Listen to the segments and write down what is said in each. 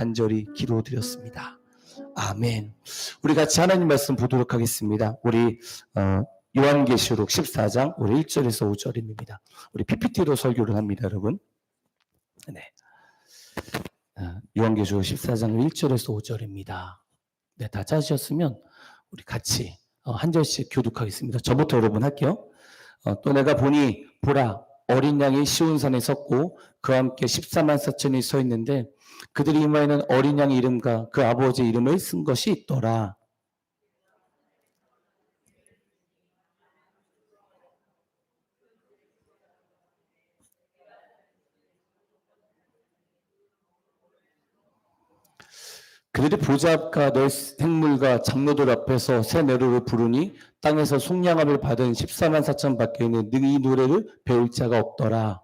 간절히 기도드렸습니다. 아멘. 우리 같이 하나님 말씀 보도록 하겠습니다. 우리 요한계시록 14장 우리 1절에서 5절입니다. 우리 PPT로 설교를 합니다, 여러분. 네. 요한계시록 14장 1절에서 5절입니다. 네, 다 찾으셨으면 우리 같이 한 절씩 교독하겠습니다. 저부터 여러분 할게요. 또 내가 보니 보라 어린 양이 시온산에 섰고 그와 함께 14만 4천이 서 있는데 그들이 이마에는 어린 양의 이름과 그 아버지의 이름을 쓴 것이 있더라. 그들이 보좌 앞과 널 생물과 장로들 앞에서 새 노래를 부르니 땅에서 속량함을 받은 14만 4천 밖에 있는 이 노래를 배울 자가 없더라.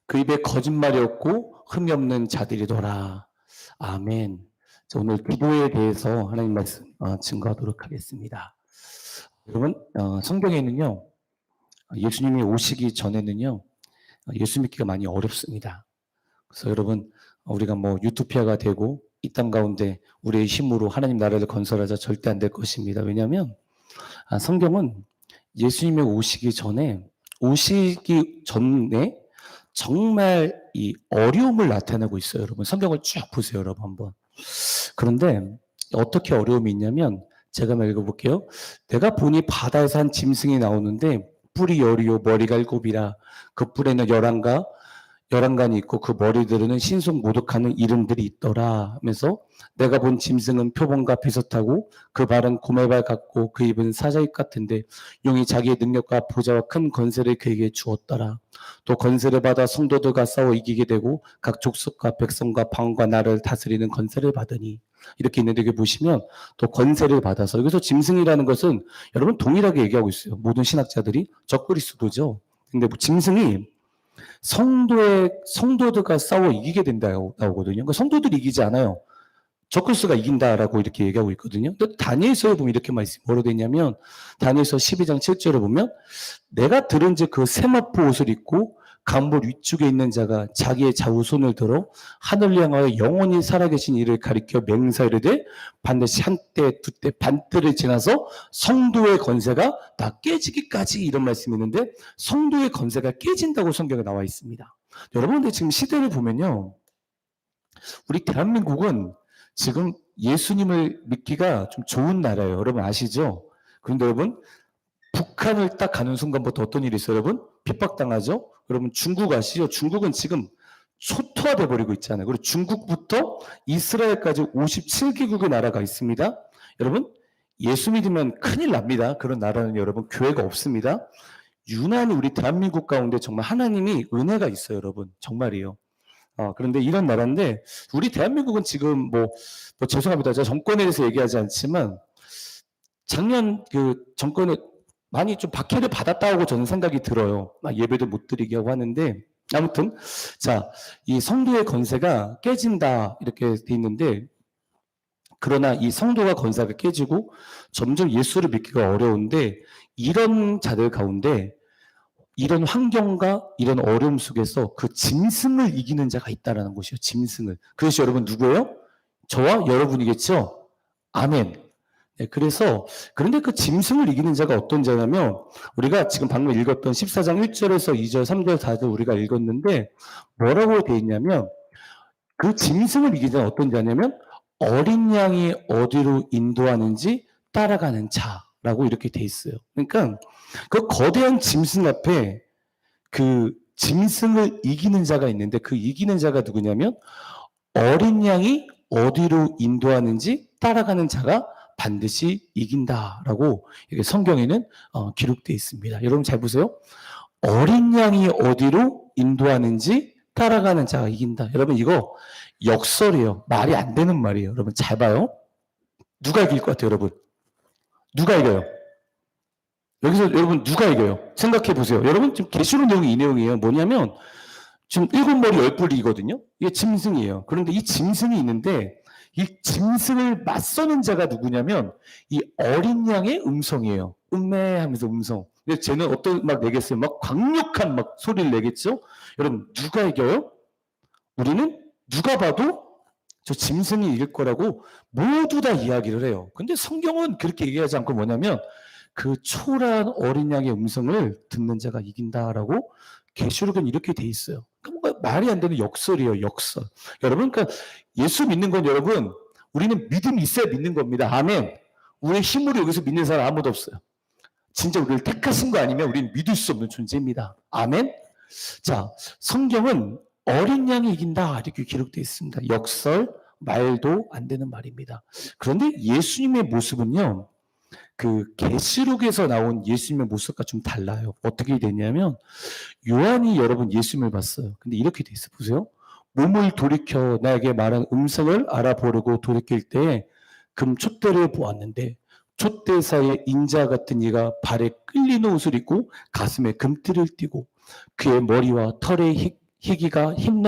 그 입에 거짓말이 없고 흠이 없는 자들이더라. 아멘. 오늘 기도에 대해서 하나님 말씀 증거하도록 하겠습니다. 여러분 성경에는요 예수님이 오시기 전에는요 예수 믿기가 많이 어렵습니다. 그래서 여러분 우리가 뭐 유토피아가 되고 이 땅 가운데 우리의 힘으로 하나님 나라를 건설하자 절대 안 될 것입니다. 왜냐하면 성경은 예수님이 오시기 전에 정말 이 어려움을 나타내고 있어요. 여러분 성경을 쭉 보세요. 여러분 한번. 그런데 어떻게 어려움이 있냐면 제가 한번 읽어볼게요. 내가 보니 바다에서 한 짐승이 나오는데 뿔이 열이요 머리가 7이라 그 뿔에는 열한간이 있고 그 머리들에는 신속모독하는 이름들이 있더라 하면서 내가 본 짐승은 표범과 비슷하고 그 발은 고멜발 같고 그 입은 사자입 같은데 용이 자기의 능력과 보좌와 큰 권세를 그에게 주었더라. 또 권세를 받아 성도들과 싸워 이기게 되고 각 족속과 백성과 방언과 나라를 다스리는 권세를 받으니 이렇게 있는데 여기 보시면 또 권세를 받아서 여기서 짐승이라는 것은 여러분 동일하게 얘기하고 있어요. 모든 신학자들이 적그리스도죠. 근데 짐승이 성도들과 싸워 이기게 된다고 나오거든요. 그러니까 성도들이 이기지 않아요. 적그리스도가 이긴다라고 이렇게 얘기하고 있거든요. 또 다니엘서에 보면 이렇게 말씀이 뭐로 되냐면 다니엘서 12장 7절에 보면 내가 들은즉 그 세마포 옷을 입고 강볼 위쪽에 있는 자가 자기의 좌우손을 들어 하늘을 향하여 영원히 살아계신 이를 가리켜 맹세하되 반드시 한때 두때 반때를 지나서 성도의 권세가 다 깨지기까지 이런 말씀이 있는데 성도의 권세가 깨진다고 성경에 나와 있습니다. 여러분 근데 지금 시대를 보면요 우리 대한민국은 지금 예수님을 믿기가 좀 좋은 나라예요. 여러분 아시죠? 그런데 여러분 북한을 딱 가는 순간부터 어떤 일이 있어요, 여러분? 핍박당하죠? 여러분 중국 아시죠? 중국은 지금 초토화돼 버리고 있잖아요. 그리고 중국부터 이스라엘까지 57개국의 나라가 있습니다. 여러분 예수 믿으면 큰일 납니다. 그런 나라는 여러분 교회가 없습니다. 유난히 우리 대한민국 가운데 정말 하나님이 은혜가 있어요, 여러분. 정말이에요. 그런데 이런 나라인데 우리 대한민국은 지금 뭐 죄송합니다. 제가 정권에 대해서 얘기하지 않지만 작년 그 정권에 많이 좀 박해를 받았다고 저는 생각이 들어요. 예배도 못 드리게 하고 하는데 아무튼 자, 이 성도의 권세가 깨진다 이렇게 돼 있는데 그러나 이 성도가 권세가 깨지고 점점 예수를 믿기가 어려운데 이런 자들 가운데 이런 환경과 이런 어려움 속에서 그 짐승을 이기는 자가 있다라는 것이요. 짐승을. 그래서 여러분 누구예요? 저와 여러분이겠죠? 아멘. 네, 그런데 그 짐승을 이기는 자가 어떤 자냐면 우리가 지금 방금 읽었던 14장 1절에서 2절, 3절, 4절 우리가 읽었는데 뭐라고 되어 있냐면 그 짐승을 이기는 자는 어떤 자냐면 어린 양이 어디로 인도하는지 따라가는 자라고 이렇게 돼 있어요. 그러니까 그 거대한 짐승 앞에 그 짐승을 이기는 자가 있는데 그 이기는 자가 누구냐면 어린 양이 어디로 인도하는지 따라가는 자가 반드시 이긴다라고 이게 성경에는 기록되어 있습니다. 여러분 잘 보세요. 어린 양이 어디로 인도하는지 따라가는 자가 이긴다. 여러분 이거 역설이에요. 말이 안 되는 말이에요. 여러분 잘 봐요. 누가 이길 것 같아요, 여러분? 누가 이겨요? 여기서 여러분 누가 이겨요? 생각해 보세요. 여러분 지금 계시록 내용이 이 내용이에요. 뭐냐면 지금 7머리 10뿔이거든요. 이게 짐승이에요. 그런데 이 짐승이 있는데 이 짐승을 맞서는 자가 누구냐면 이 어린 양의 음성이에요. 음매하면서 음성. 근데 쟤는 어떤 막 내겠어요? 막 강력한 막 소리를 내겠죠? 여러분 누가 이겨요? 우리는 누가 봐도 저 짐승이 이길 거라고 모두 다 이야기를 해요. 근데 성경은 그렇게 얘기하지 않고 뭐냐면 그 초라한 어린 양의 음성을 듣는 자가 이긴다라고 계시록은 이렇게 돼 있어요. 그러니까 뭔가 말이 안 되는 역설이에요, 역설. 여러분, 그러니까 예수 믿는 건 여러분, 우리는 믿음이 있어야 믿는 겁니다. 아멘. 우리의 힘으로 여기서 믿는 사람 아무도 없어요. 진짜 우리를 택하신 거 아니면 우리는 믿을 수 없는 존재입니다. 아멘. 자, 성경은 어린 양이 이긴다 이렇게 기록되어 있습니다. 역설, 말도 안 되는 말입니다. 그런데 예수님의 모습은요, 그 계시록에서 나온 예수님의 모습과 좀 달라요. 어떻게 되냐면 요한이 여러분 예수님을 봤어요. 근데 이렇게 돼 있어 보세요. 몸을 돌이켜 나에게 말한 음성을 알아보려고 돌이킬 때 금 촛대를 보았는데 촛대 사이에 인자 같은 이가 발에 끌리는 옷을 입고 가슴에 금띠를 띠고 그의 머리와 털의 희기가 흰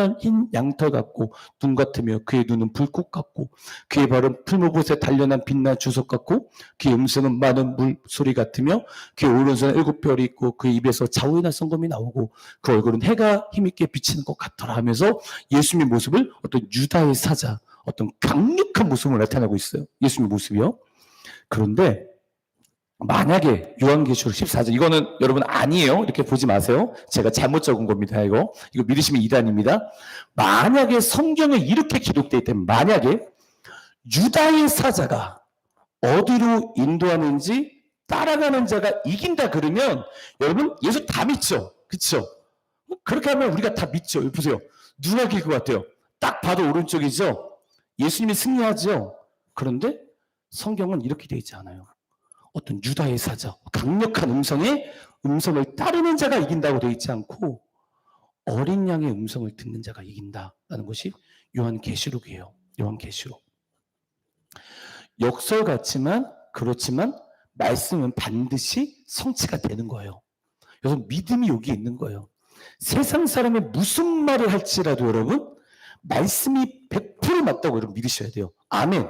양털 같고 눈 같으며 그의 눈은 불꽃 같고 그의 발은 풀무봇에 단련한 빛난 주석 같고 그의 음성은 많은 물소리 같으며 그의 오른손에 7별이 있고 그의 입에서 좌우에나 성검이 나오고 그 얼굴은 해가 힘있게 비치는 것 같더라 하면서 예수님의 모습을 어떤 유다의 사자, 어떤 강력한 모습으로 나타나고 있어요. 예수님의 모습이요. 그런데 만약에 요한계시록 14장 이거는 여러분 아니에요. 이렇게 보지 마세요. 제가 잘못 적은 겁니다. 이거 믿으시면 이단입니다. 만약에 성경에 이렇게 기록되어 있다면 만약에 유다의 사자가 어디로 인도하는지 따라가는 자가 이긴다 그러면 여러분 예수 다 믿죠. 그렇죠? 그렇게 하면 우리가 다 믿죠. 보세요. 누가 이길 것 같아요? 딱 봐도 오른쪽이죠. 예수님이 승리하죠. 그런데 성경은 이렇게 되어 있지 않아요. 어떤 유다의 사자, 강력한 음성을 따르는 자가 이긴다고 되어 있지 않고 어린 양의 음성을 듣는 자가 이긴다라는 것이 요한계시록이에요. 요한계시록. 역설 같지만 그렇지만 말씀은 반드시 성취가 되는 거예요. 여러분 믿음이 여기 있는 거예요. 세상 사람이 무슨 말을 할지라도 여러분 말씀이 100% 맞다고 여러분 믿으셔야 돼요. 아멘.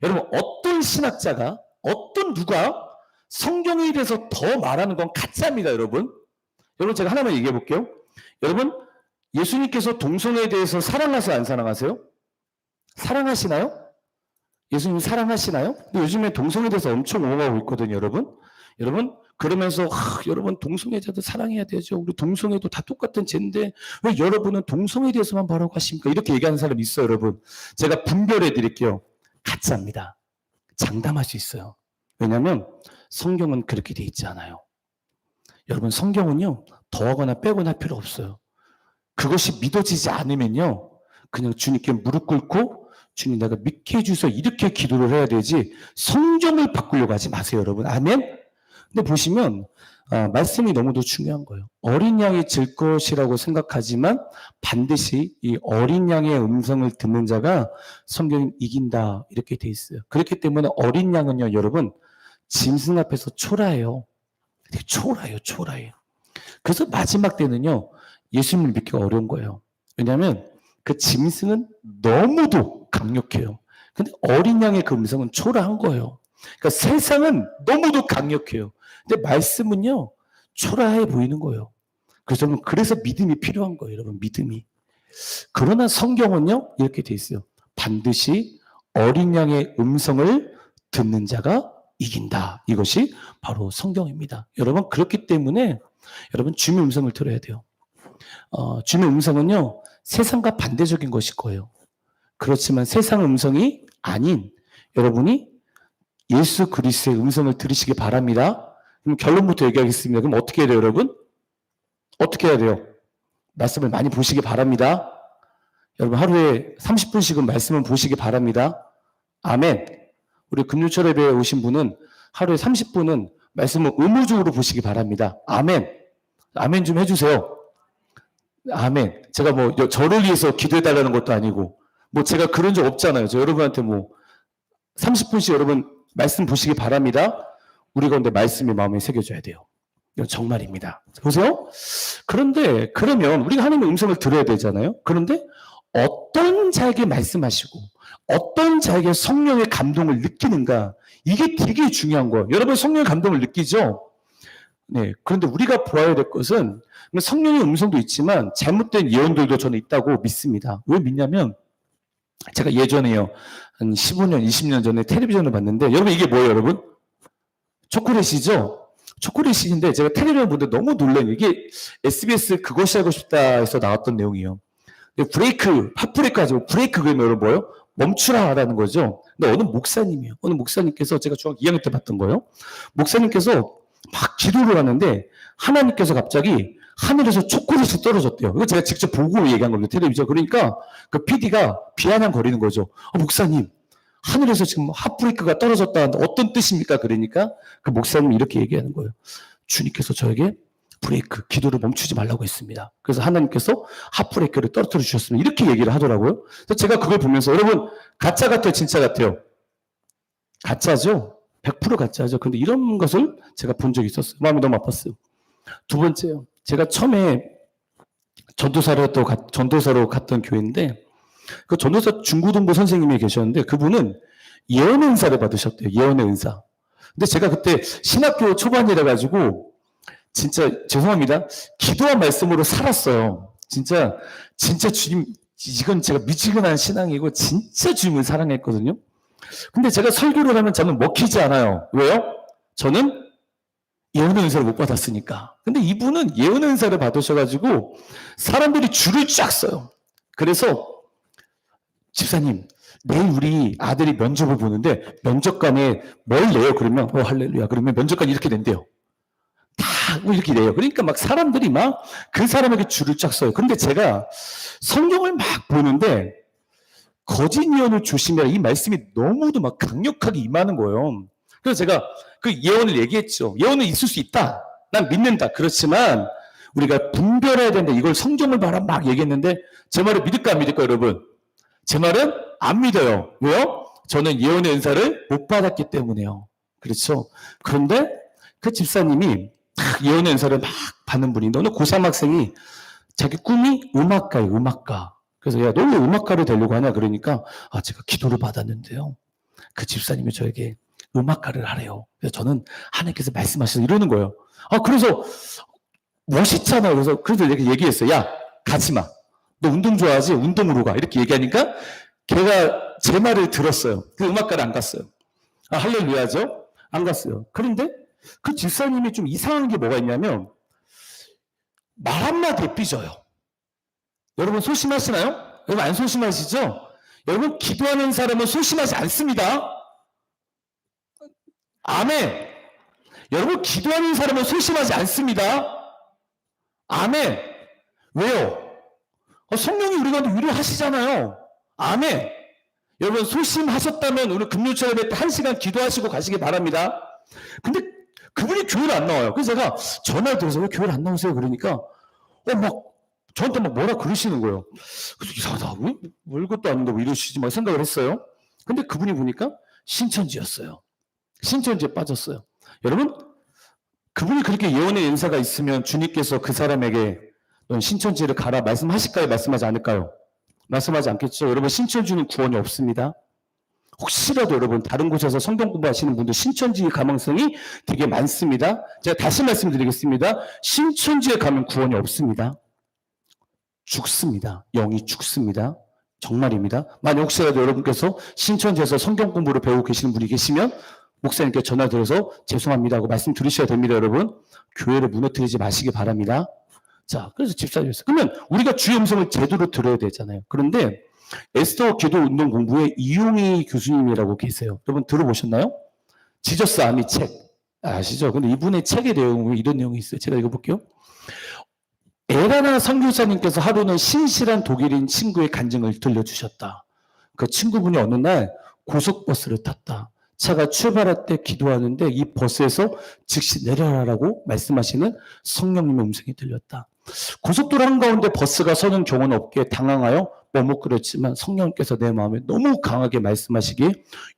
여러분 어떤 신학자가 어떤 누가 성경에 대해서 더 말하는 건 가짜입니다, 여러분. 여러분 제가 하나만 얘기해 볼게요. 여러분 예수님께서 동성애에 대해서 사랑하세요, 안 사랑하세요? 사랑하시나요? 예수님 사랑하시나요? 근데 요즘에 동성애에 대해서 엄청 오해하고 있거든요, 여러분. 여러분 그러면서 여러분 동성애자도 사랑해야 되죠. 우리 동성애도 다 똑같은 죄인데 왜 여러분은 동성애에 대해서만 바라고 하십니까? 이렇게 얘기하는 사람이 있어요, 여러분. 제가 분별해 드릴게요. 가짜입니다. 장담할 수 있어요. 왜냐하면 성경은 그렇게 돼 있지 않아요. 여러분 성경은요 더하거나 빼거나 할 필요 없어요. 그것이 믿어지지 않으면요 그냥 주님께 무릎 꿇고 주님 내가 믿게 해주세요 이렇게 기도를 해야 되지 성경을 바꾸려고 하지 마세요, 여러분. 아멘. 근데 보시면 말씀이 너무도 중요한 거예요. 어린 양이 질 것이라고 생각하지만 반드시 이 어린 양의 음성을 듣는 자가 성경이 이긴다 이렇게 돼 있어요. 그렇기 때문에 어린 양은요 여러분 짐승 앞에서 초라해요. 초라해요. 그래서 마지막 때는요 예수님을 믿기가 어려운 거예요. 왜냐하면 그 짐승은 너무도 강력해요. 근데 어린 양의 그 음성은 초라한 거예요. 그러니까 세상은 너무도 강력해요. 근데 말씀은요 초라해 보이는 거예요. 그래서 믿음이 필요한 거예요, 여러분. 믿음이. 그러나 성경은요 이렇게 돼 있어요. 반드시 어린 양의 음성을 듣는 자가 이긴다. 이것이 바로 성경입니다. 여러분 그렇기 때문에 여러분 주님의 음성을 들어야 돼요. 주님의 음성은요 세상과 반대적인 것일 거예요. 그렇지만 세상 음성이 아닌 여러분이 예수 그리스도의 음성을 들으시기 바랍니다. 그럼 결론부터 얘기하겠습니다. 그럼 어떻게 해야 돼요, 여러분? 어떻게 해야 돼요? 말씀을 많이 보시기 바랍니다. 여러분 하루에 30분씩은 말씀을 보시기 바랍니다. 아멘. 우리 금요철 예배에 오신 분은 하루에 30분은 말씀을 의무적으로 보시기 바랍니다. 아멘. 아멘 좀 해주세요. 아멘. 제가 뭐 저를 위해서 기도해달라는 것도 아니고 뭐 제가 그런 적 없잖아요. 저 여러분한테 뭐 30분씩 여러분 말씀 보시기 바랍니다. 우리 가운데 말씀이 마음에 새겨져야 돼요. 이건 정말입니다. 보세요. 그런데 그러면 우리가 하나님의 음성을 들어야 되잖아요. 그런데 어떤 자에게 말씀하시고 어떤 자에게 성령의 감동을 느끼는가, 이게 되게 중요한 거예요. 여러분 성령의 감동을 느끼죠? 네. 그런데 우리가 보아야 될 것은 성령의 음성도 있지만 잘못된 예언들도 저는 있다고 믿습니다. 왜 믿냐면 제가 예전에요. 한 15년, 20년 전에 텔레비전을 봤는데 여러분 이게 뭐예요, 여러분? 초콜릿이죠? 초콜릿인데 제가 텔레비전 보는데 너무 놀란 이게 SBS 그것이 알고 싶다에서 나왔던 내용이에요. 브레이크, 핫브레이크 하죠. 브레이크 그러면 여러분 뭐예요? 멈추라라는 거죠. 근데 어느 목사님이에요. 어느 목사님께서 제가 중학교 2학년 때 봤던 거예요. 목사님께서 막 기도를 하는데 하나님께서 갑자기 하늘에서 초콜릿이 떨어졌대요. 이거 제가 직접 보고 얘기한 겁니다. 텔레비전. 그러니까 그 PD가 비아냥거리는 거죠. 목사님, 하늘에서 지금 핫브레이크가 떨어졌다는데 어떤 뜻입니까? 그러니까 그 목사님이 이렇게 얘기하는 거예요. 주님께서 저에게 브레이크, 기도를 멈추지 말라고 했습니다. 그래서 하나님께서 핫브레이크를 떨어뜨려 주셨으면 이렇게 얘기를 하더라고요. 그래서 제가 그걸 보면서 여러분 가짜 같아요? 진짜 같아요? 가짜죠? 100% 가짜죠. 근데 이런 것을 제가 본 적이 있었어요. 마음이 너무 아팠어요. 두 번째요. 제가 처음에 전도사로 갔던 교회인데 그 전도사 중고등부 선생님이 계셨는데 그분은 예언의 은사를 받으셨대요. 예언의 은사. 근데 제가 그때 신학교 초반이라 가지고 진짜 죄송합니다. 기도한 말씀으로 살았어요. 진짜 주님, 이건 제가 미지근한 신앙이고 진짜 주님을 사랑했거든요. 근데 제가 설교를 하면 저는 먹히지 않아요. 왜요? 저는 예언의 은사를 못 받았으니까. 근데 이분은 예언의 은사를 받으셔가지고 사람들이 줄을 쫙 서요. 그래서 집사님, 내일 우리 아들이 면접을 보는데 면접관에 뭘 내요? 그러면 할렐루야. 그러면 면접관이 이렇게 낸대요. 다 이렇게 내요. 그러니까 막 사람들이 막 그 사람에게 줄을 쫙 서요. 근데 제가 성경을 막 보는데 거짓 예언을 조심해라. 이 말씀이 너무도 막 강력하게 임하는 거예요. 그래서 제가 그 예언을 얘기했죠. 예언은 있을 수 있다. 난 믿는다. 그렇지만 우리가 분별해야 된다. 이걸 성경을 봐라 막 얘기했는데 제 말을 믿을까 안 믿을까 여러분? 제 말은 안 믿어요. 왜요? 저는 예언의 은사를 못 받았기 때문에요. 그렇죠? 그런데 그 집사님이 예언의 은사를 막 받는 분인데 어느 고3 학생이 자기 꿈이 음악가예요. 음악가. 그래서 야, 너 왜 음악가를 되려고 하냐? 그러니까 제가 기도를 받았는데요. 그 집사님이 저에게 음악가를 하래요. 그래서 저는 하나님께서 말씀하셔서 이러는 거예요. 그래서 멋있잖아요. 그래서 이렇게 얘기했어요. 야, 가지 마. 너 운동 좋아하지? 운동으로 가. 이렇게 얘기하니까 걔가 제 말을 들었어요. 그 음악가를 안 갔어요. 할렐루야죠? 안 갔어요. 그런데 그 집사님이 좀 이상한 게 뭐가 있냐면 말 한마디에 삐져요. 여러분 소심하시나요? 여러분 안 소심하시죠? 여러분 기도하는 사람은 소심하지 않습니다. 아멘. 여러분 기도하는 사람은 소심하지 않습니다. 아멘. 왜요? 성령이 우리가 위로하시잖아요. 아멘. 여러분 소심하셨다면 오늘 금요일에 1시간 기도하시고 가시기 바랍니다. 근데 그분이 교회를 안 나와요. 그래서 제가 전화를 드려서 왜 교회를 안 나오세요? 그러니까 막 저한테 막 뭐라 그러시는 거예요. 그래서 이상하다. 왜 것도 아닌데 뭐 이러시지 막 생각을 했어요. 근데 그분이 보니까 신천지였어요. 신천지에 빠졌어요. 여러분 그분이 그렇게 예언의 은사가 있으면 주님께서 그 사람에게 넌 신천지를 가라 말씀하실까요? 말씀하지 않을까요? 말씀하지 않겠죠. 여러분 신천지는 구원이 없습니다. 혹시라도 여러분 다른 곳에서 성경 공부하시는 분들 신천지 가망성이 되게 많습니다. 제가 다시 말씀드리겠습니다. 신천지에 가면 구원이 없습니다. 죽습니다. 영이 죽습니다. 정말입니다. 만약 혹시라도 여러분께서 신천지에서 성경 공부를 배우고 계시는 분이 계시면 목사님께 전화 드려서 죄송합니다 하고 말씀 들으셔야 됩니다. 여러분 교회를 무너뜨리지 마시기 바랍니다. 자, 그래서 집사님이었어요. 그러면 우리가 주의 음성을 제대로 들어야 되잖아요. 그런데 에스더 기도 운동 공부에 이용희 교수님이라고 계세요. 여러분 들어보셨나요? 지저스 아미 책 아시죠? 근데 이분의 책의 내용에 이런 내용이 있어요. 제가 읽어볼게요. 에라나 선교사님께서 하루는 신실한 독일인 친구의 간증을 들려주셨다. 그 친구분이 어느 날 고속버스를 탔다. 차가 출발할 때 기도하는데 이 버스에서 즉시 내려라라고 말씀하시는 성령님의 음성이 들렸다. 고속도로 한가운데 버스가 서는 경우는 없기에 당황하여 머뭇거렸지만 성령께서 내 마음에 너무 강하게 말씀하시기에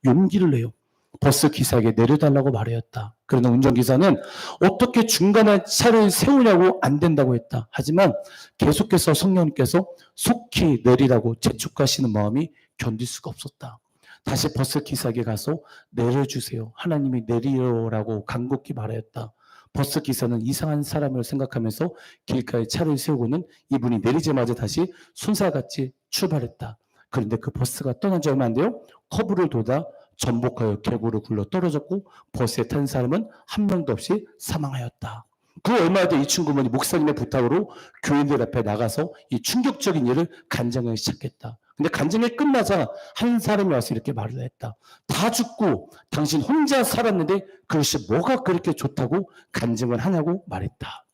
용기를 내요. 버스 기사에게 내려달라고 말하였다. 그러나 운전기사는 어떻게 중간에 차를 세우냐고 안 된다고 했다. 하지만 계속해서 성령님께서 속히 내리라고 재촉하시는 마음이 견딜 수가 없었다. 다시 버스 기사에게 가서 내려주세요. 하나님이 내리라고 간곡히 말하였다. 버스 기사는 이상한 사람을 생각하면서 길가에 차를 세우고는 이분이 내리자마자 다시 순살같이 출발했다. 그런데 그 버스가 떠난 지 얼마 안 돼요. 커브를 돌다 전복하여 계곡으로 굴러 떨어졌고 버스에 탄 사람은 한 명도 없이 사망하였다. 그 얼마 뒤에 이 친구는 목사님의 부탁으로 교인들 앞에 나가서 이 충격적인 일을 간증하기 시작했다. 근데 간증이 끝나자 한 사람이 와서 이렇게 말을 했다. 다 죽고 당신 혼자 살았는데 그것이 뭐가 그렇게 좋다고 간증을 하냐고 말했다.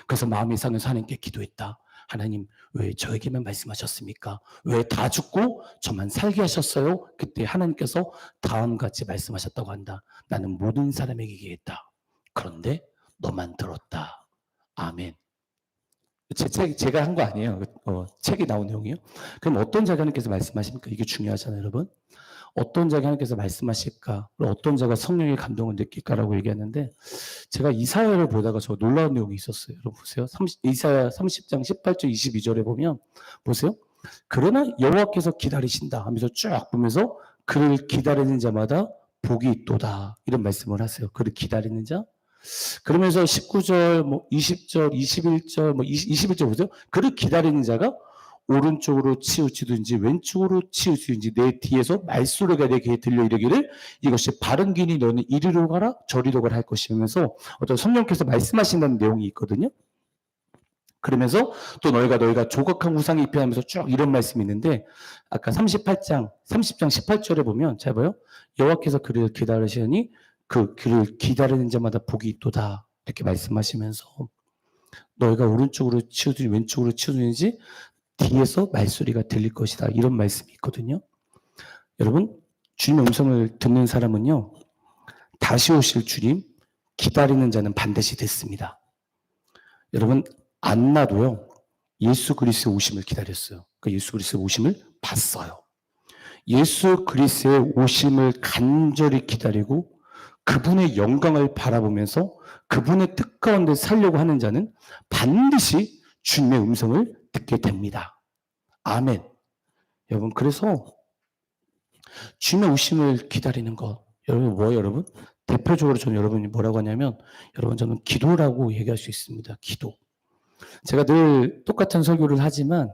그래서 마음이 상해서 하나님께 기도했다. 하나님, 왜 저에게만 말씀하셨습니까? 왜 다 죽고 저만 살게 하셨어요? 그때 하나님께서 다음과 같이 말씀하셨다고 한다. 나는 모든 사람에게 얘기했다. 그런데 너만 들었다. 아멘. 제가 한 거 아니에요. 책에 나온 내용이에요. 그럼 어떤 자가 하나님께서 말씀하십니까? 이게 중요하잖아요, 여러분. 어떤 자가 하나님께서 말씀하실까? 어떤 자가 성령의 감동을 느낄까라고 얘기하는데, 제가 이사야를 보다가 저 놀라운 내용이 있었어요. 여러분 보세요. 이사야 30장 18절 22절에 보면 보세요. 그러나 여호와께서 기다리신다 하면서 쭉 보면서 그를 기다리는 자마다 복이 있도다. 이런 말씀을 하세요. 그를 기다리는 자. 그러면서 19절, 20절, 21절, 21절 보세요. 그를 기다리는 자가 오른쪽으로 치우치든지 왼쪽으로 치우치든지 내 뒤에서 말소리가 내 귀에 들려 이르기를 이것이 바른 길이 너는 이리로 가라 저리로 가라 할 것이면서 어떤 성령께서 말씀하신다는 내용이 있거든요. 그러면서 또 너희가 조각한 우상에 입혀하면서 쭉 이런 말씀이 있는데 아까 30장 18절에 보면 잘 봐요. 여호와께서 그를 기다리시니 그 그를 기다리는 자마다 복이 있도다 이렇게 말씀하시면서 너희가 오른쪽으로 치우든지 왼쪽으로 치우든지 뒤에서 말소리가 들릴 것이다. 이런 말씀이 있거든요. 여러분, 주님의 음성을 듣는 사람은요. 다시 오실 주님 기다리는 자는 반드시 됐습니다. 여러분, 안나도요. 예수 그리스도의 오심을 기다렸어요. 그러니까 예수 그리스도의 오심을 봤어요. 예수 그리스도의 오심을 간절히 기다리고 그분의 영광을 바라보면서 그분의 뜻 가운데 살려고 하는 자는 반드시 주님의 음성을 듣게 됩니다. 아멘. 여러분, 그래서 주님의 오심을 기다리는 것. 여러분, 뭐예요, 여러분? 대표적으로 저는 여러분이 뭐라고 하냐면, 여러분, 저는 기도라고 얘기할 수 있습니다. 기도. 제가 늘 똑같은 설교를 하지만,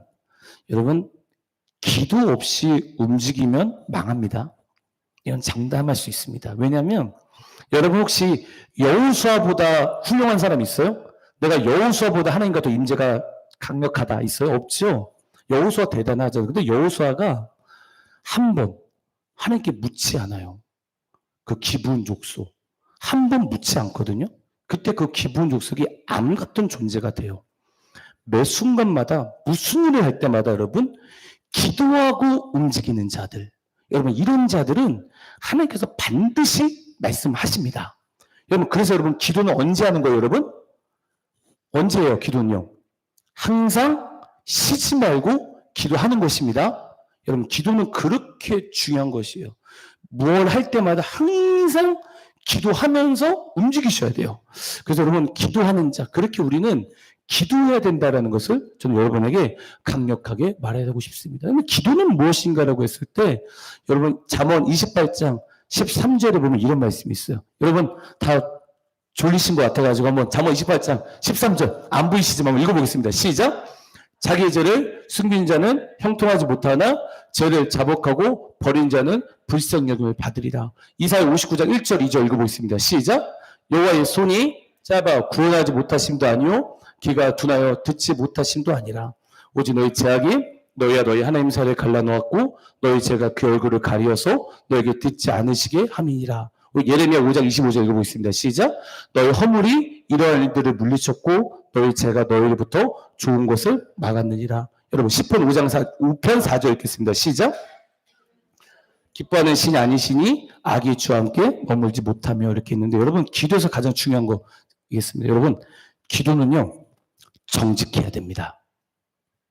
여러분, 기도 없이 움직이면 망합니다. 이건 장담할 수 있습니다. 왜냐하면, 여러분 혹시 여호수아보다 훌륭한 사람 있어요? 내가 여호수아보다 하나님과 더 임재가 강력하다 있어요? 없죠? 여호수아 대단하죠. 근데 여호수아가 한 번 하나님께 묻지 않아요. 그 기브온 족속 한 번 묻지 않거든요. 그때 그 기브온 족속이 암 같은 존재가 돼요. 매 순간마다 무슨 일을 할 때마다 여러분 기도하고 움직이는 자들, 여러분 이런 자들은 하나님께서 반드시 말씀하십니다. 여러분 그래서 여러분 기도는 언제 하는 거예요, 여러분? 언제 해요, 기도는요? 항상 쉬지 말고 기도하는 것입니다. 여러분 기도는 그렇게 중요한 것이에요. 뭘 할 때마다 항상 기도하면서 움직이셔야 돼요. 그래서 여러분 기도하는 자, 그렇게 우리는 기도해야 된다는 것을 저는 여러분에게 강력하게 말하고 싶습니다. 기도는 무엇인가라고 했을 때 여러분 잠언 28장 13절에 보면 이런 말씀이 있어요. 여러분 다 졸리신 것 같아가지고 한번 잠언 28장 13절 안 보이시지만 한번 읽어보겠습니다. 시작. 자기의 죄를 숨긴 자는 형통하지 못하나 죄를 자복하고 버린 자는 불쌍여김을 받으리라. 이사야 59장 1절 2절 읽어보겠습니다. 시작. 여호와의 손이 짧아 구원하지 못하심도 아니요 귀가 둔하여 듣지 못하심도 아니라 오직 너희 죄악이 너희와 너희 하나님 사이를 갈라놓았고 너희 죄가 그 얼굴을 가리어서 너에게 듣지 않으시게 함이니라. 예레미야 5장 25절 읽어보겠습니다. 시작. 너희 허물이 이러한 일들을 물리쳤고 너희 죄가 너희로부터 좋은 것을 막았느니라. 여러분 10편 5편 4절 읽겠습니다. 시작. 기뻐하는 신이 아니시니 악이 주와 함께 머물지 못하며 이렇게 있는데 여러분 기도에서 가장 중요한 거 이겠습니다. 여러분 기도는요 정직해야 됩니다.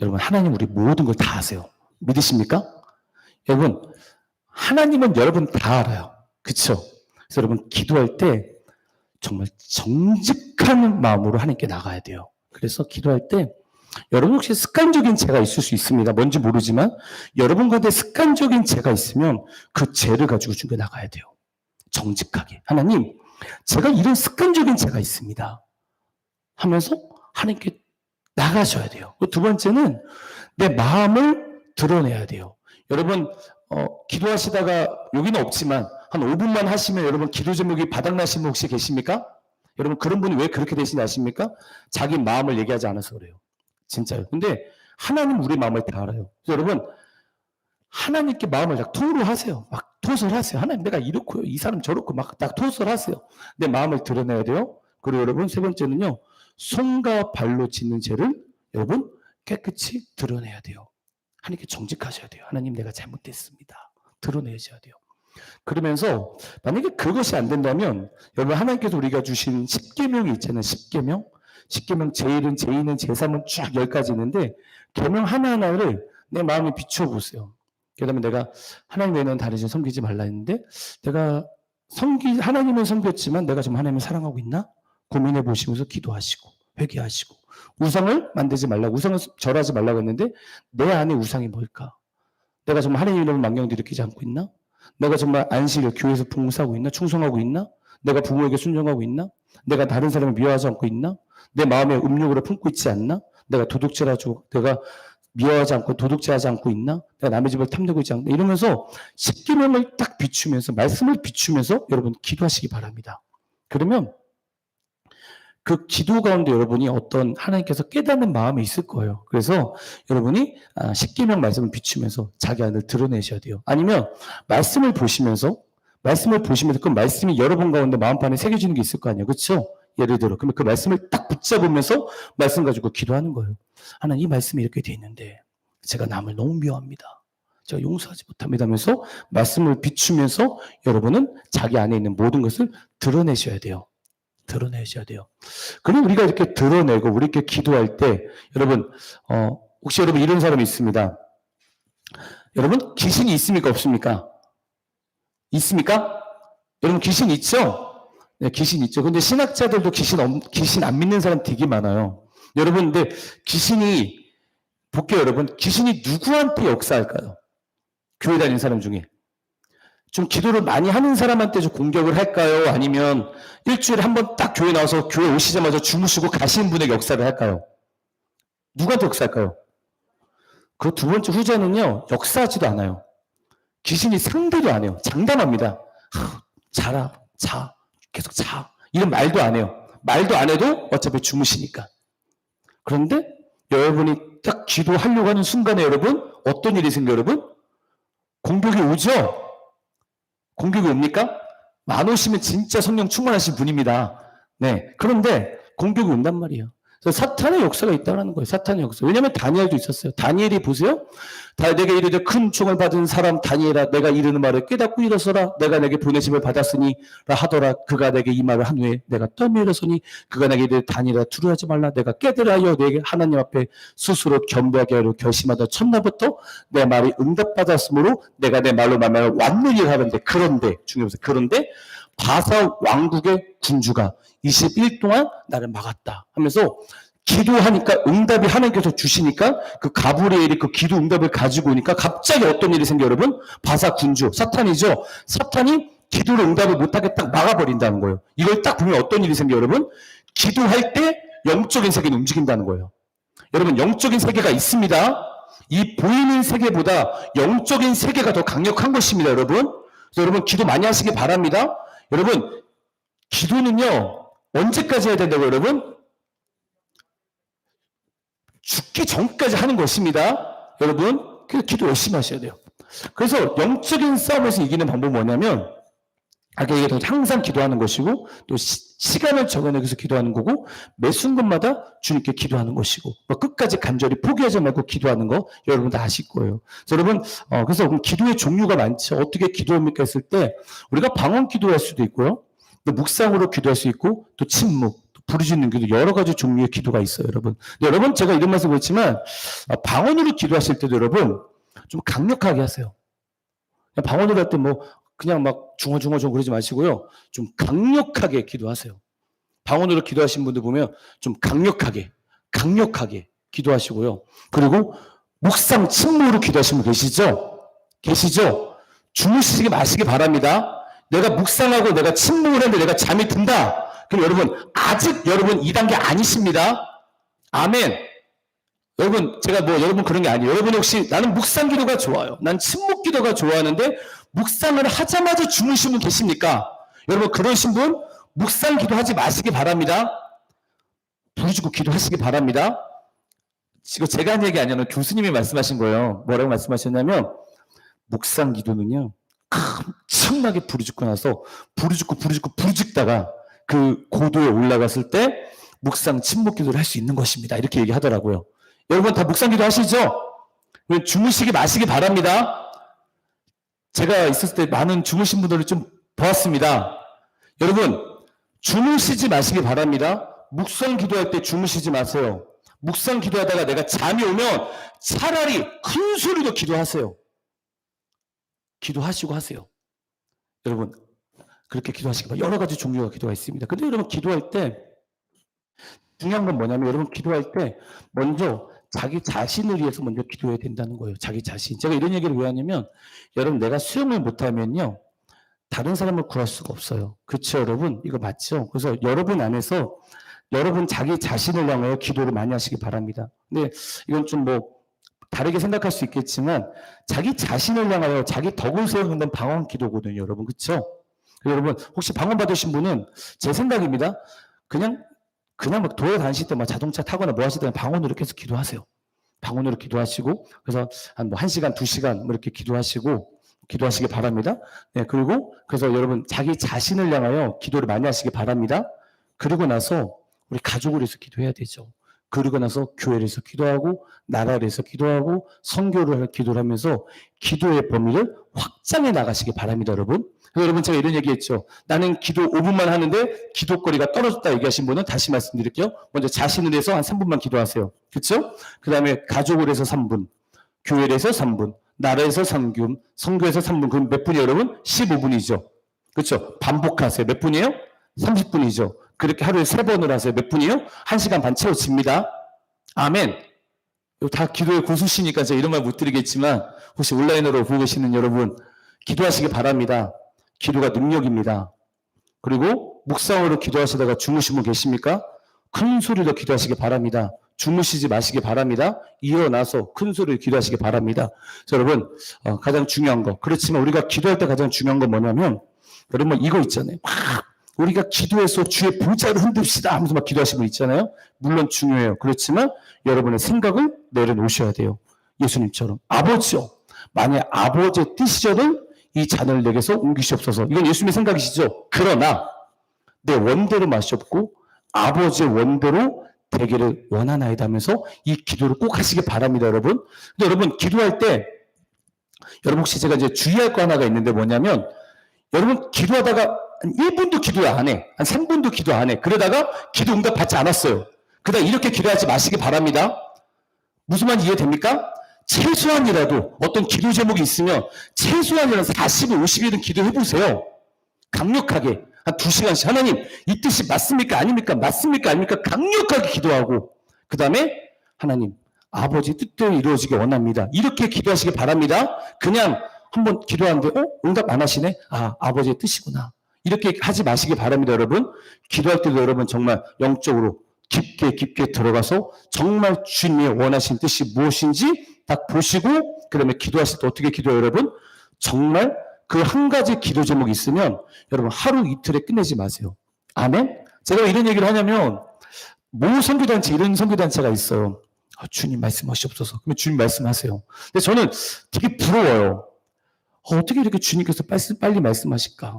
여러분 하나님 우리 모든 걸 다 아세요. 믿으십니까? 여러분 하나님은 여러분 다 알아요. 그쵸? 그래서 여러분 기도할 때 정말 정직한 마음으로 하나님께 나가야 돼요. 그래서 기도할 때 여러분 혹시 습관적인 죄가 있을 수 있습니다. 뭔지 모르지만 여러분 가운데 습관적인 죄가 있으면 그 죄를 가지고 주께 나가야 돼요. 정직하게. 하나님, 제가 이런 습관적인 죄가 있습니다. 하면서 하나님께 나가셔야 돼요. 두 번째는 내 마음을 드러내야 돼요. 여러분 기도하시다가 여기는 없지만 한 5분만 하시면 여러분 기도 제목이 바닥나신 분 혹시 계십니까? 여러분 그런 분이 왜 그렇게 되시는지 아십니까? 자기 마음을 얘기하지 않아서 그래요. 진짜요. 근데 하나님 우리 마음을 다 알아요. 그래서 여러분 하나님께 마음을 딱 토로하세요. 막 토설하세요. 하나님 내가 이렇고요. 이 사람 저렇고 막 딱 토설하세요. 내 마음을 드러내야 돼요. 그리고 여러분 세 번째는요. 손과 발로 짓는 죄를 여러분 깨끗이 드러내야 돼요. 하나님께 정직하셔야 돼요. 하나님 내가 잘못됐습니다. 드러내셔야 돼요. 그러면서 만약에 그것이 안 된다면 여러분 하나님께서 우리가 주신 10계명이 있잖아요. 10계명. 10계명 제1은 제2는 제3은 쭉 10가지 있는데 계명 하나하나를 내 마음에 비추어 보세요. 그다음에 내가 하나님 외에는 다른 신 섬기지 말라 했는데 내가 하나님은 섬겼지만 내가 지금 하나님을 사랑하고 있나? 고민해 보시면서 기도하시고 회개하시고 우상을 만들지 말라고 우상을 절하지 말라고 했는데 내 안에 우상이 뭘까? 내가 정말 하나님 이름을 망령되이 일으키지 않고 있나? 내가 정말 안식을 교회에서 봉사하고 있나? 충성하고 있나? 내가 부모에게 순종하고 있나? 내가 다른 사람을 미워하지 않고 있나? 내 마음에 음욕으로 품고 있지 않나? 내가 도둑질하고 내가 미워하지 않고 도둑질하지 않고 있나? 내가 남의 집을 탐내고 있지 않나? 이러면서 10계명을 딱 비추면서 말씀을 비추면서 여러분 기도하시기 바랍니다. 그러면 그 기도 가운데 여러분이 어떤 하나님께서 깨닫는 마음이 있을 거예요. 그래서 여러분이 10계명 말씀을 비추면서 자기 안을 드러내셔야 돼요. 아니면 말씀을 보시면서 그 말씀이 여러분 가운데 마음판에 새겨지는 게 있을 거 아니에요. 그렇죠? 예를 들어 그러면 그 말씀을 딱 붙잡으면서 말씀 가지고 기도하는 거예요. 하나님 이 말씀이 이렇게 돼 있는데 제가 남을 너무 미워합니다. 제가 용서하지 못합니다 하면서 말씀을 비추면서 여러분은 자기 안에 있는 모든 것을 드러내셔야 돼요. 드러내셔야 돼요. 그럼 우리가 이렇게 드러내고 우리 이렇게 기도할 때 여러분 혹시 여러분 이런 사람이 있습니다. 여러분 귀신이 있습니까 없습니까? 있습니까? 여러분 귀신 있죠? 네, 귀신 있죠. 근데 신학자들도 귀신 안 믿는 사람 되게 많아요. 여러분 근데 귀신이 볼게요 여러분. 귀신이 누구한테 역사할까요? 교회 다니는 사람 중에. 좀 기도를 많이 하는 사람한테 좀 공격을 할까요? 아니면 일주일에 한 번 딱 교회 나와서 교회 오시자마자 주무시고 가시는 분에게 역사를 할까요? 누구한테 역사할까요? 그 두 번째 후자는요. 역사하지도 않아요. 귀신이 상대도 안 해요. 장담합니다. 자라, 자, 계속 자. 이런 말도 안 해요. 말도 안 해도 어차피 주무시니까. 그런데 여러분이 딱 기도하려고 하는 순간에 여러분 어떤 일이 생겨요 여러분? 공격이 오죠? 공격이 옵니까? 안 오시면 진짜 성령 충만하신 분입니다. 네. 그런데 공격이 온단 말이에요. 그래서 사탄의 역사가 있다는 거예요. 사탄의 역사. 왜냐하면 다니엘도 있었어요. 다니엘이 보세요. 내게 이르되 큰 총을 받은 사람 다니엘아 내가 이르는 말을 깨닫고 일어서라. 내가 내게 보내심을 받았으니 하더라. 그가 내게 이 말을 한 후에 내가 떠며 일어서니 그가 내게 이르되 다니엘아 두려워하지 말라. 내가 깨달아여 내게 하나님 앞에 스스로 겸비하게 하려 결심하다 첫날부터 내 말이 응답받았으므로 내가 내 말로 말하면 완전히 하는데 그런데 중요해서 그런데 바사 왕국의 군주가 20일 동안 나를 막았다 하면서 기도하니까 응답이 하나님께서 주시니까 그 가브리엘이 그 기도 응답을 가지고 오니까 갑자기 어떤 일이 생겨요 여러분? 바사 군주 사탄이죠. 사탄이 기도를 응답을 못하게 딱 막아버린다는 거예요. 이걸 딱 보면 어떤 일이 생겨요 여러분? 기도할 때 영적인 세계는 움직인다는 거예요. 여러분 영적인 세계가 있습니다. 이 보이는 세계보다 영적인 세계가 더 강력한 것입니다 여러분. 그래서 여러분 기도 많이 하시기 바랍니다. 여러분 기도는요 언제까지 해야 된다고요 여러분? 죽기 전까지 하는 것입니다 여러분. 그래서 기도 열심히 하셔야 돼요. 그래서 영적인 싸움에서 이기는 방법은 뭐냐면 아까 얘기했던 항상 기도하는 것이고 또 시간을 정해내서 기도하는 거고 매 순간마다 주님께 기도하는 것이고 끝까지 간절히 포기하지 말고 기도하는 거 여러분 다 아실 거예요. 그래서 여러분 그래서 기도의 종류가 많죠. 어떻게 기도합니까 했을 때 우리가 방언 기도할 수도 있고요. 또 묵상으로 기도할 수 있고 또 침묵, 또 부르짖는 기도 여러 가지 종류의 기도가 있어요 여러분. 근데 여러분 제가 이런 말씀 드렸지만 방언으로 기도하실 때도 여러분 좀 강력하게 하세요. 방언으로 할 때 뭐 그냥 막 중얼중얼 그러지 마시고요. 좀 강력하게 기도하세요. 방언으로 기도하신 분들 보면 좀 강력하게 기도하시고요. 그리고 묵상 침묵으로 기도하시는 분 계시죠? 주무시지 마시기 바랍니다. 내가 묵상하고 내가 침묵을 했는데 내가 잠이 든다. 그럼 여러분 아직 여러분 2단계 아니십니다. 아멘. 여러분 제가 여러분 그런 게 아니에요. 여러분 혹시 나는 묵상 기도가 좋아요. 난 침묵 기도가 좋아하는데 묵상을 하자마자 주무신 분 계십니까? 여러분 그러신 분 묵상 기도하지 마시기 바랍니다. 부르짖고 기도하시기 바랍니다. 이거 제가 한 얘기 아니라 교수님이 말씀하신 거예요. 뭐라고 말씀하셨냐면 묵상 기도는요 엄청나게 부르짖고 나서 부르짖다가 그 고도에 올라갔을 때 묵상 침묵 기도를 할 수 있는 것입니다. 이렇게 얘기하더라고요. 여러분 다 묵상 기도 하시죠? 주무시기 마시기 바랍니다. 제가 있었을 때 많은 주무신 분들을 좀 보았습니다. 여러분 주무시지 마시기 바랍니다. 묵상 기도할 때 주무시지 마세요. 묵상 기도하다가 내가 잠이 오면 차라리 큰 소리로 기도하세요. 기도하시고 하세요. 여러분 그렇게 기도하시기 바랍니다. 여러 가지 종류의 기도가 있습니다. 근데 여러분 기도할 때 중요한 건 뭐냐면 여러분 기도할 때 먼저 자기 자신을 위해서 먼저 기도해야 된다는 거예요. 자기 자신. 제가 이런 얘기를 왜 하냐면 여러분 내가 수영을 못하면요 다른 사람을 구할 수가 없어요. 그렇죠 여러분? 이거 맞죠? 그래서 여러분 안에서 여러분 자기 자신을 향하여 기도를 많이 하시기 바랍니다. 근데 이건 좀 다르게 생각할 수 있겠지만 자기 자신을 향하여 자기 덕을 세우는 방언 기도거든요. 여러분 그렇죠? 여러분 혹시 방언 받으신 분은 제 생각입니다. 그냥 막 돌아다니실 때 막 자동차 타거나 뭐 하실 때는 방언으로 계속 기도하세요. 방언으로 기도하시고 그래서 한 1시간, 2시간 이렇게 기도하시기 바랍니다. 네, 그리고 그래서 여러분 자기 자신을 향하여 기도를 많이 하시기 바랍니다. 그리고 나서 우리 가족을 위해서 기도해야 되죠. 그러고 나서 교회를 해서 기도하고 나라를 해서 기도하고 선교를 기도를 하면서 기도의 범위를 확장해 나가시기 바랍니다. 여러분. 여러분 제가 이런 얘기했죠. 나는 기도 5분만 하는데 기도거리가 떨어졌다 얘기하신 분은 다시 말씀드릴게요. 먼저 자신을 위해서 한 3분만 기도하세요. 그렇죠? 그 다음에 가족을 해서 3분, 교회를 해서 3분, 나라에서 3분, 선교에서 3분. 그럼 몇 분이에요 여러분? 15분이죠. 그렇죠? 반복하세요. 몇 분이에요? 30분이죠. 그렇게 하루에 3번을 하세요. 몇 분이에요? 1시간 반 채워집니다. 아멘. 다 기도의 고수시니까 제가 이런 말 못 드리겠지만 혹시 온라인으로 보고 계시는 여러분 기도하시기 바랍니다. 기도가 능력입니다. 그리고 묵상으로 기도하시다가 주무신 분 계십니까? 큰 소리로 기도하시기 바랍니다. 주무시지 마시기 바랍니다. 일어나서 큰 소리로 기도하시기 바랍니다. 자, 여러분 가장 중요한 거 그렇지만 우리가 기도할 때 가장 중요한 건 뭐냐면 여러분 이거 있잖아요. 막 우리가 기도해서 주의 보좌를 흔듭시다 하면서 막 기도하시는 분 있잖아요. 물론 중요해요. 그렇지만 여러분의 생각을 내려놓으셔야 돼요. 예수님처럼 아버지요. 만약 아버지의 뜻이거든 이 잔을 내게서 옮기시옵소서. 이건 예수님의 생각이시죠. 그러나 내 원대로 마시옵고 아버지의 원대로 되기를 원하나이다 하면서 이 기도를 꼭 하시기 바랍니다. 여러분. 근데 여러분 기도할 때 여러분 혹시 제가 이제 주의할 거 하나가 있는데 뭐냐면 여러분 기도하다가 한 1분도 기도 안 해. 한 3분도 기도 안 해. 그러다가 기도 응답 받지 않았어요. 그러다 이렇게 기도하지 마시기 바랍니다. 무슨 말인지 이해됩니까? 최소한이라도 어떤 기도 제목이 있으면 최소한이라도 40일, 50일은 기도해 보세요. 강력하게 한 2시간씩 하나님 이 뜻이 맞습니까? 아닙니까? 맞습니까? 아닙니까? 강력하게 기도하고 그 다음에 하나님 아버지 뜻대로 이루어지기 원합니다. 이렇게 기도하시기 바랍니다. 그냥 한번 기도하는데 응답 안 하시네? 아 아버지의 뜻이구나. 이렇게 하지 마시기 바랍니다. 여러분. 기도할 때도 여러분 정말 영적으로 깊게 들어가서 정말 주님의 원하신 뜻이 무엇인지 딱 보시고 그 다음에 기도하실 때 어떻게 기도해요 여러분? 정말 그 한 가지 기도 제목이 있으면 여러분 하루 이틀에 끝내지 마세요. 아멘? 제가 왜 이런 얘기를 하냐면 모 선교단체 이런 선교단체가 있어요. 주님 말씀하시옵소서. 그러면 주님 말씀하세요. 근데 저는 되게 부러워요. 어떻게 이렇게 주님께서 빨리 말씀하실까?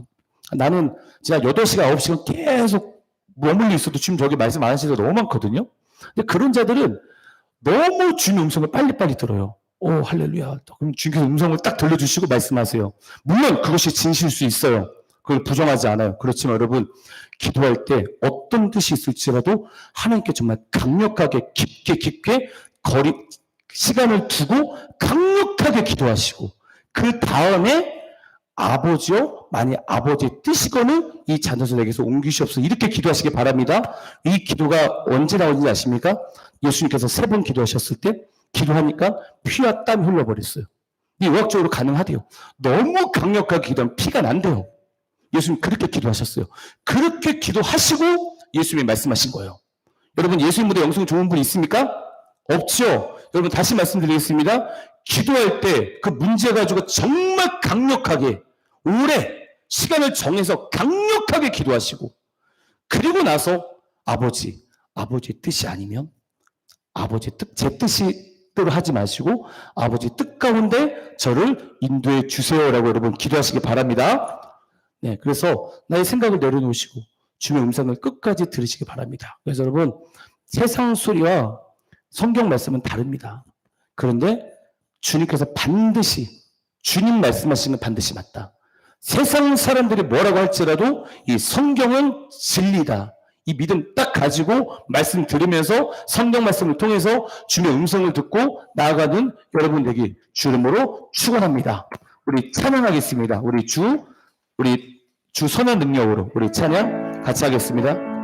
나는 진짜 8시간 9시간 계속 머물러 있어도 주님 저기 말씀 안 하시는 게 너무 많거든요. 근데 그런 자들은 너무 주님 음성을 빨리빨리 들어요. 오 할렐루야. 그럼 주님께서 음성을 딱 들려주시고 말씀하세요. 물론 그것이 진실일 수 있어요. 그걸 부정하지 않아요. 그렇지만 여러분 기도할 때 어떤 뜻이 있을지라도 하나님께 정말 강력하게 깊게 시간을 두고 강력하게 기도하시고 그 다음에 아버지요, 만약 아버지의 뜻이거늘 이 자녀들 에게서 옮기시옵소서. 이렇게 기도하시기 바랍니다. 이 기도가 언제 나오는지 아십니까? 예수님께서 3번 기도하셨을 때 기도하니까 피와 땀이 흘러버렸어요. 이 의학적으로 가능하대요. 너무 강력하게 기도하면 피가 난대요. 예수님 그렇게 기도하셨어요. 그렇게 기도하시고 예수님이 말씀하신 거예요. 여러분 예수님보다 영성 좋은 분 있습니까? 없죠. 여러분 다시 말씀드리겠습니다. 기도할 때 그 문제 가지고 정말 강력하게 오래 시간을 정해서 강력하게 기도하시고 그리고 나서 아버지의 뜻이 아니면 아버지의 뜻, 제 뜻대로 하지 마시고 아버지의 뜻 가운데 저를 인도해 주세요라고 여러분 기도하시기 바랍니다. 네, 그래서 나의 생각을 내려놓으시고 주의 음성을 끝까지 들으시기 바랍니다. 그래서 여러분 세상 소리와 성경 말씀은 다릅니다. 그런데 주님께서 반드시 주님 말씀하시는 건 반드시 맞다. 세상 사람들이 뭐라고 할지라도 이 성경은 진리다. 이 믿음 딱 가지고 말씀 들으면서 성경 말씀을 통해서 주의 음성을 듣고 나아가는 여러분 되기 주 이름으로 축원합니다. 우리 찬양하겠습니다. 우리 주 선한 능력으로 우리 찬양 같이 하겠습니다.